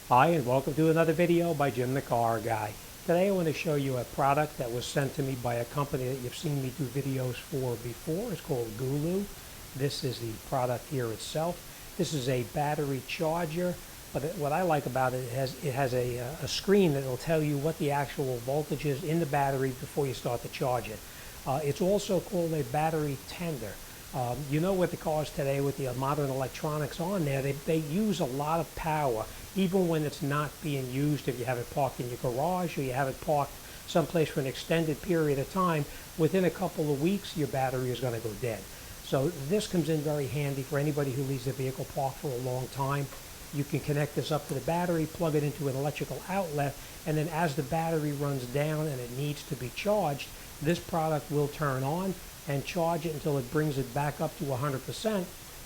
Hi, and welcome to another video by Jimthecarguy. Today I want to show you a product that was sent to me by a company that you've seen me do videos for before. It's called Gulu. This is the product here itself. This is a battery charger, but what I like about it, it has a screen that will tell you what the actual voltage is in the battery before you start to charge it. It's also called a battery tender. You know, with the cars today, with the modern electronics on there, they use a lot of power, even when it's not being used. If you have it parked in your garage or you have it parked someplace for an extended period of time, within a couple of weeks, your battery is going to go dead. So this comes in very handy for anybody who leaves their vehicle parked for a long time. You can connect this up to the battery, plug it into an electrical outlet, and then as the battery runs down and it needs to be charged, this product will turn on and charge it until it brings it back up to 100%.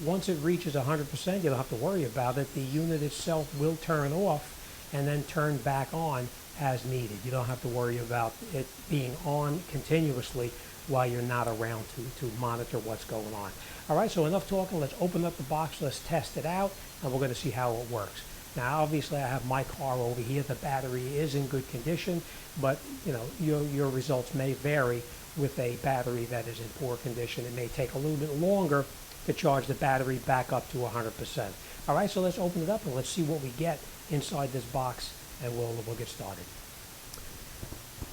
Once it reaches 100%, you don't have to worry about it. The unit itself will turn off and then turn back on as needed. You don't have to worry about it being on continuously while you're not around to monitor what's going on. All right, so enough talking. Let's open up the box. Let's test it out, and we're going to see how it works. Now, obviously, I have my car over here. The battery is in good condition, but you know, your results may vary. With a battery that is in poor condition, it may take a little bit longer to charge the battery back up to 100%. All right, so let's open it up and let's see what we get inside this box, and we'll get started.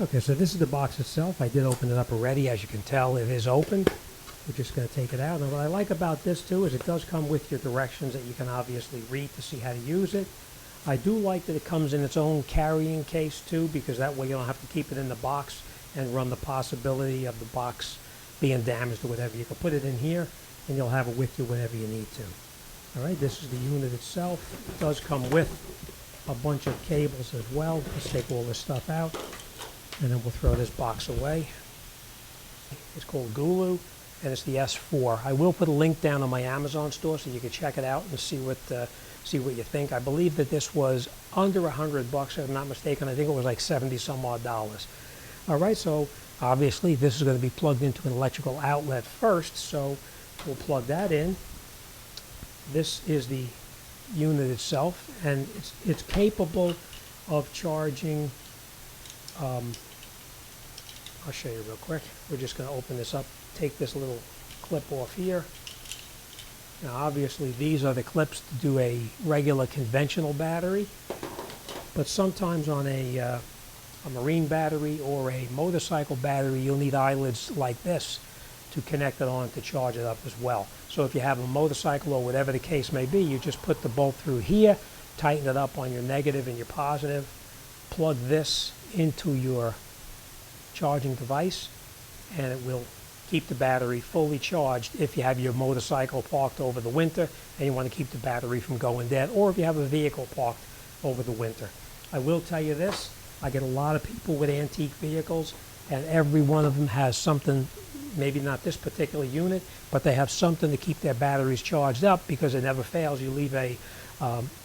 Okay, so this is the box itself. I did open it up already. As you can tell, it is open. We're just going to take it out. And what I like about this too is it does come with your directions that you can obviously read to see how to use it. I do like that it comes in its own carrying case too, because that way you don't have to keep it in the box and run the possibility of the box being damaged or whatever. You can put it in here and you'll have it with you whenever you need to. All right, this is the unit itself. It does come with a bunch of cables as well. Let's take all this stuff out and then we'll throw this box away. It's called Gulu and it's the S4. I will put a link down on my Amazon store so you can check it out and see what you think. I believe that this was under $100, if I'm not mistaken. I think it was like 70 some odd dollars. All right, so obviously this is going to be plugged into an electrical outlet first, so we'll plug that in. This is the unit itself, and it's capable of charging. I'll show you real quick. We're just going to open this up, take this little clip off here. Now obviously these are the clips to do a regular conventional battery, but sometimes on a marine battery or a motorcycle battery, you'll need eyelids like this to connect it on to charge it up as well. So if you have a motorcycle or whatever the case may be, you just put the bolt through here, tighten it up on your negative and your positive, plug this into your charging device, and it will keep the battery fully charged if you have your motorcycle parked over the winter and you want to keep the battery from going dead, or if you have a vehicle parked over the winter. I will tell you this, I get a lot of people with antique vehicles, and every one of them has something, maybe not this particular unit, but they have something to keep their batteries charged up, because it never fails. You leave an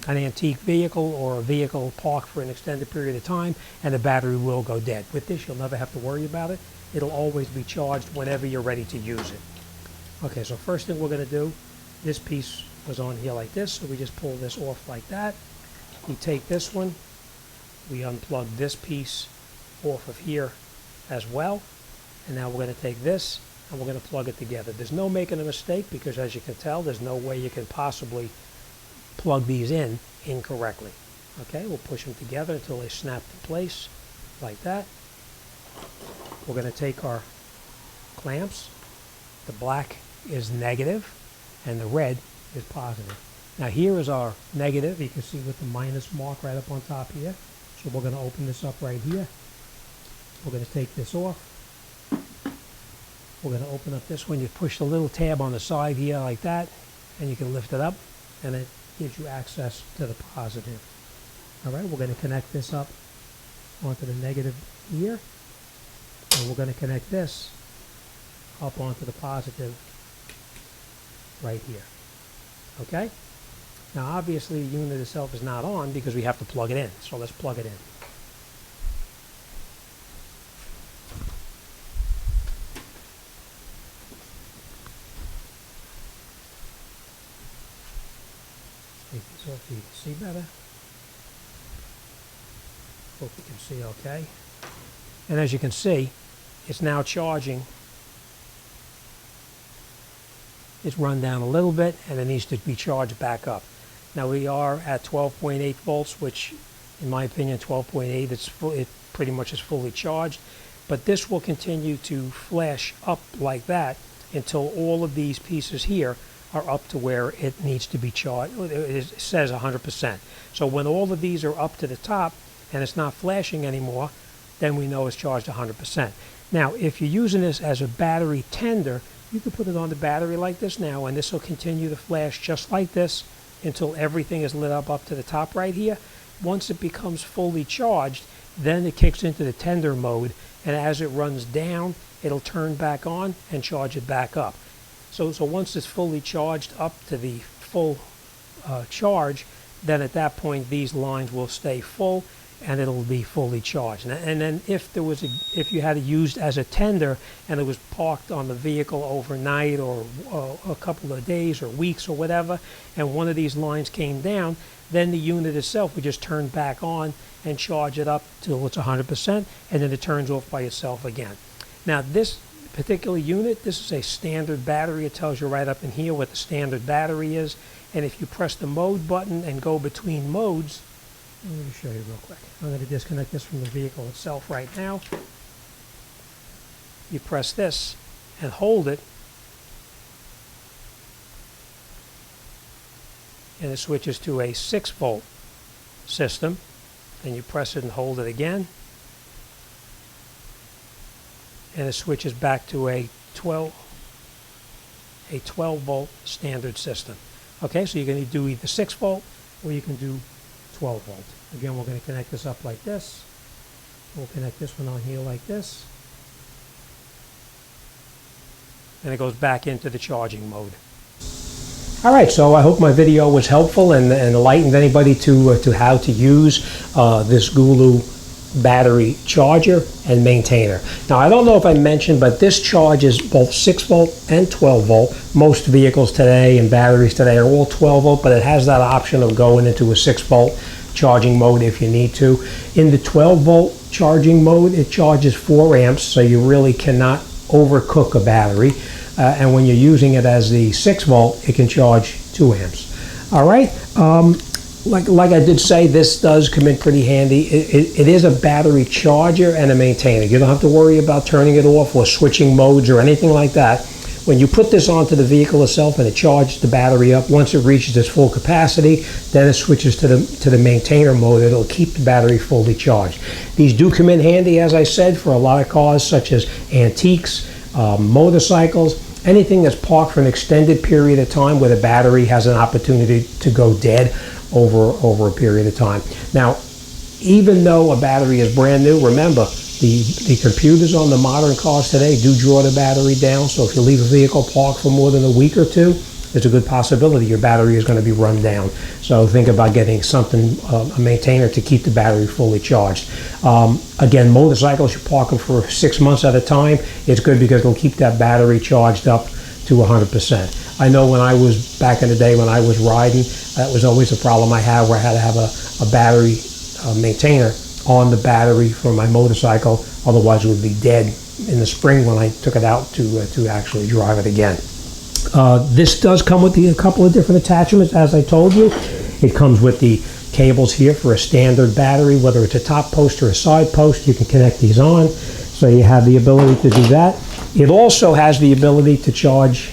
antique vehicle or a vehicle parked for an extended period of time, and the battery will go dead. With this, you'll never have to worry about it. It'll always be charged whenever you're ready to use it. Okay, so first thing we're going to do, this piece was on here like this, so we just pull this off like that. We take this one, we unplug this piece off of here as well, and now we're going to take this and we're going to plug it together. There's no making a mistake, because as you can tell, there's no way you can possibly plug these in incorrectly. Okay, we'll push them together until they snap in place like that. We're going to take our clamps. The black is negative and the red is positive. Now here is our negative. You can see with the minus mark right up on top here. So we're going to open this up right here. We're going to take this off. We're going to open up this one. You push the little tab on the side here like that, and you can lift it up, and it gives you access to the positive. All right, we're going to connect this up onto the negative here, and we're going to connect this up onto the positive right here. Okay? Now obviously the unit itself is not on because we have to plug it in. So let's plug it in. Take this off so you can see better. Hope you can see okay. And as you can see, it's now charging. It's run down a little bit, and it needs to be charged back up. Now we are at 12.8 volts, which in my opinion 12.8 it pretty much is fully charged, but this will continue to flash up like that until all of these pieces here are up to where it needs to be charged. It says 100%. So when all of these are up to the top and it's not flashing anymore, then we know it's charged 100%. Now if you're using this as a battery tender, you can put it on the battery like this now, and this will continue to flash just like this until everything is lit up to the top right here. Once it becomes fully charged, then it kicks into the tender mode, and as it runs down, it'll turn back on and charge it back up. So once it's fully charged up to the full charge, then at that point these lines will stay full and it'll be fully charged. And then if you had it used as a tender and it was parked on the vehicle overnight or a couple of days or weeks or whatever, and one of these lines came down, then the unit itself would just turn back on and charge it up till it's 100%, and then it turns off by itself again. Now this particular unit, this is a standard battery. It tells you right up in here what the standard battery is, and if you press the mode button and go between modes, let me show you real quick. I'm going to disconnect this from the vehicle itself right now. You press this and hold it, and it switches to a 6-volt system. And you press it and hold it again, and it switches back to a 12-volt standard system. Okay, so you can do either 6-volt or you can do 12-volt. Again, we're going to connect this up like this. We'll connect this one on here like this, and it goes back into the charging mode. All right, so I hope my video was helpful and enlightened anybody to how to use this Gulu battery charger and maintainer. Now, I don't know if I mentioned, but this charges both 6-volt and 12-volt. Most vehicles today and batteries today are all 12-volt, but it has that option of going into a 6-volt charging mode if you need to. In the 12-volt charging mode, it charges 4 amps, so you really cannot overcook a battery. And when you're using it as the 6-volt, it can charge 2 amps. All right. Like I did say, this does come in pretty handy. It is a battery charger and a maintainer. You don't have to worry about turning it off or switching modes or anything like that. When you put this onto the vehicle itself and it charges the battery up, once it reaches its full capacity, then it switches to the maintainer mode. It'll keep the battery fully charged. These do come in handy, as I said, for a lot of cars such as antiques, motorcycles, anything that's parked for an extended period of time where the battery has an opportunity to go dead over a period of time. Now, even though a battery is brand new, remember, the computers on the modern cars today do draw the battery down, so if you leave a vehicle parked for more than a week or two, there's a good possibility your battery is going to be run down. So think about getting something, a maintainer, to keep the battery fully charged. Again, motorcycls, you park them for 6 months at a time. It's good because it'll keep that battery charged up to 100%. I know when I was, back in the day when I was riding, that was always a problem I had, where I had to have a battery maintainer on the battery for my motorcycle, otherwise it would be dead in the spring when I took it out to actually drive it again. This does come with a couple of different attachments, as I told you. It comes with the cables here for a standard battery, whether it's a top post or a side post. You can connect these on, so you have the ability to do that. It also has the ability to charge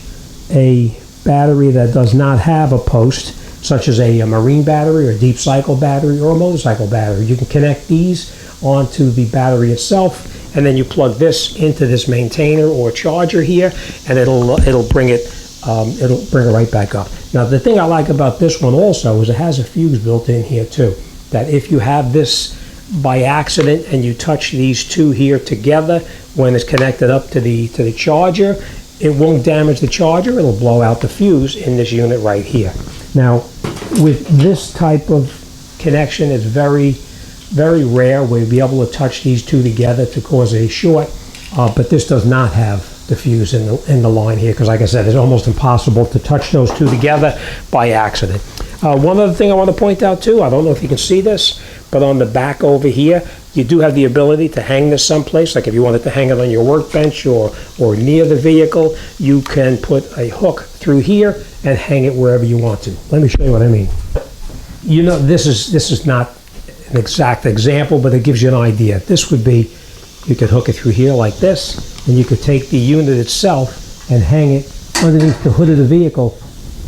a battery that does not have a post, such as a marine battery or a deep cycle battery or a motorcycle battery. You can connect these onto the battery itself, and then you plug this into this maintainer or charger here, and it'll bring it right back up. Now, the thing I like about this one also is it has a fuse built in here too, that if you have this by accident and you touch these two here together when it's connected up to the charger, it won't damage the charger. It'll blow out the fuse in this unit right here. Now, with this type of connection, it's very, very rare we'll be able to touch these two together to cause a short, but this does not have the fuse in the line here, because like I said, it's almost impossible to touch those two together by accident. One other thing I want to point out too, I don't know if you can see this, But on the back over here, you do have the ability to hang this someplace. Like if you wanted to hang it on your workbench or near the vehicle, you can put a hook through here and hang it wherever you want to. Let me show you what I mean. You know, this is not an exact example, but it gives you an idea. This would be, you could hook it through here like this, and you could take the unit itself and hang it underneath the hood of the vehicle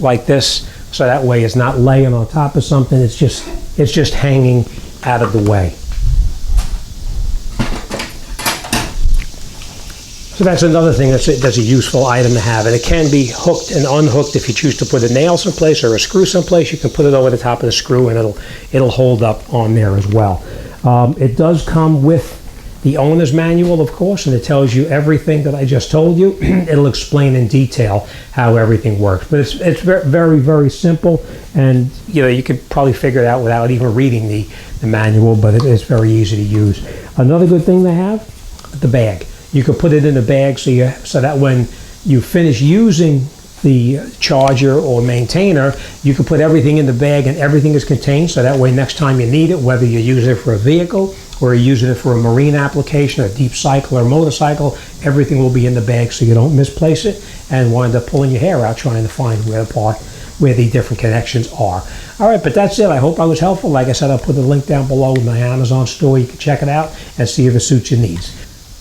like this, so that way it's not laying on top of something, it's just hanging out of the way. So that's another thing that's a useful item to have, and it can be hooked and unhooked. If you choose to put a nail someplace or a screw someplace, you can put it over the top of the screw and it'll hold up on there as well. It does come with the owner's manual, of course, and it tells you everything that I just told you. It'll explain in detail how everything works, but it's very, very simple, and you know, you could probably figure it out without even reading the manual, but it's very easy to use. Another good thing they have, the bag. You can put it in a bag so that when you finish using the charger or maintainer, you can put everything in the bag and everything is contained, so that way next time you need it, whether you use it for a vehicle or you're using it for a marine application, a deep cycle or motorcycle, everything will be in the bag so you don't misplace it and wind up pulling your hair out trying to find where the different connections are. All right, but that's it. I hope I was helpful. Like I said, I'll put a link down below with my Amazon store. You can check it out and see if it suits your needs.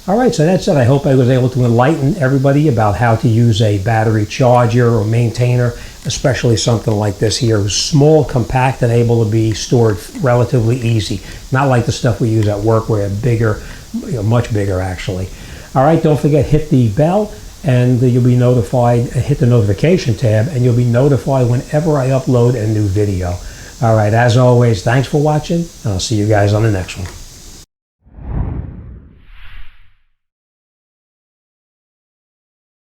All right, so that's it. I hope I was able to enlighten everybody about how to use a battery charger or maintainer, especially something like this here. Small, compact, and able to be stored relatively easy. Not like the stuff we use at work where they're bigger, much bigger actually. All right, don't forget, hit the bell and you'll be notified, hit the notification tab, and you'll be notified whenever I upload a new video. All right, as always, thanks for watching, and I'll see you guys on the next one.